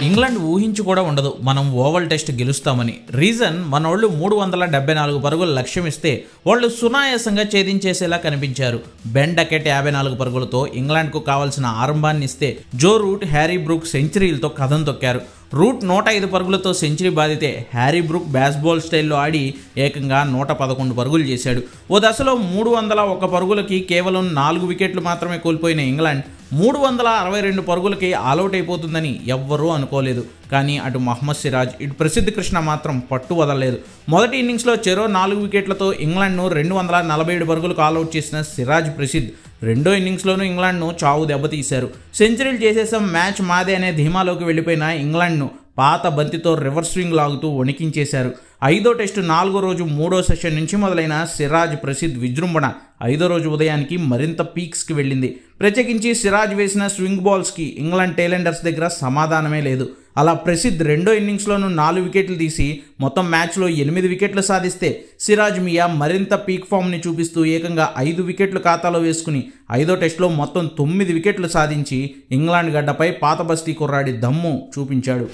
England ఊహించి కూడా ఉండదు మనం ఓవల్ టెస్ట్ గెలుస్తామని. రీజన్, మనోళ్ళు 374 పరుగుల లక్ష్యం ఇస్తే వాళ్ళు సునాయాసంగా ఛేదించేసేలా కనిపించారు. బెన్ డకెట్ 54 పరుగులతో ఇంగ్లాండ్కు కావాల్సిన ఆరంభాన్ని ఇస్తే జో రూట్, హ్యారీ బ్రూక్ సెంచరీలతో కథం తొక్కారు. రూట్ 105 పరుగులతో సెంచరీ బాదితే హ్యారీ బ్రూక్ బ్యాస్బాల్ స్టైల్లో ఆడి ఏకంగా 111 పరుగులు చేశాడు. ఓ దశలో 301 పరుగులకి కేవలం 4 వికెట్లు మాత్రమే కోల్పోయిన ఇంగ్లాండ్ 362 పరుగులకి ఆలౌట్ అయిపోతుందని ఎవ్వరూ అనుకోలేదు. కానీ అటు మహమ్మద్ సిరాజ్, ఇటు ప్రసిద్ధ్ కృష్ణ మాత్రం పట్టు వదలలేదు. మొదటి ఇన్నింగ్స్లో చెరో 4 వికెట్లతో ఇంగ్లాండ్ను 247 పరుగులకు ఆలౌట్ చేసిన సిరాజ్, ప్రసిద్ధ్ రెండో ఇన్నింగ్స్లోనూ ఇంగ్లాండ్ను చావు దెబ్బతీశారు. సెంచరీలు చేసేసాం, మ్యాచ్ మాదే అనే ధీమాలోకి వెళ్ళిపోయిన ఇంగ్లాండ్ను పాత బంతితో రివర్స్ స్వింగ్ లాగుతూ వణికించేశారు. 5వ టెస్టు 4వ రోజు 3వ సెషన్ నుంచి మొదలైన సిరాజ్, ప్రసిద్ధ్ విజృంభణ 5వ రోజు ఉదయానికి మరింత పీక్స్కి వెళ్ళింది. ప్రత్యేకించి సిరాజ్ వేసిన స్వింగ్ బాల్స్కి ఇంగ్లాండ్ టైలెండర్స్ దగ్గర సమాధానమే లేదు. అలా ప్రసిద్ధ్ రెండో ఇన్నింగ్స్లోనూ 4 వికెట్లు తీసి మొత్తం మ్యాచ్లో 8 వికెట్లు సాధిస్తే సిరాజ్ మియా మరింత పీక్ ఫామ్ని చూపిస్తూ ఏకంగా 5 వికెట్లు ఖాతాలో వేసుకుని 5వ టెస్టులో మొత్తం 9 వికెట్లు సాధించి ఇంగ్లాండ్ గడ్డపై పాత బస్తీ కుర్రాడి దమ్ము చూపించాడు.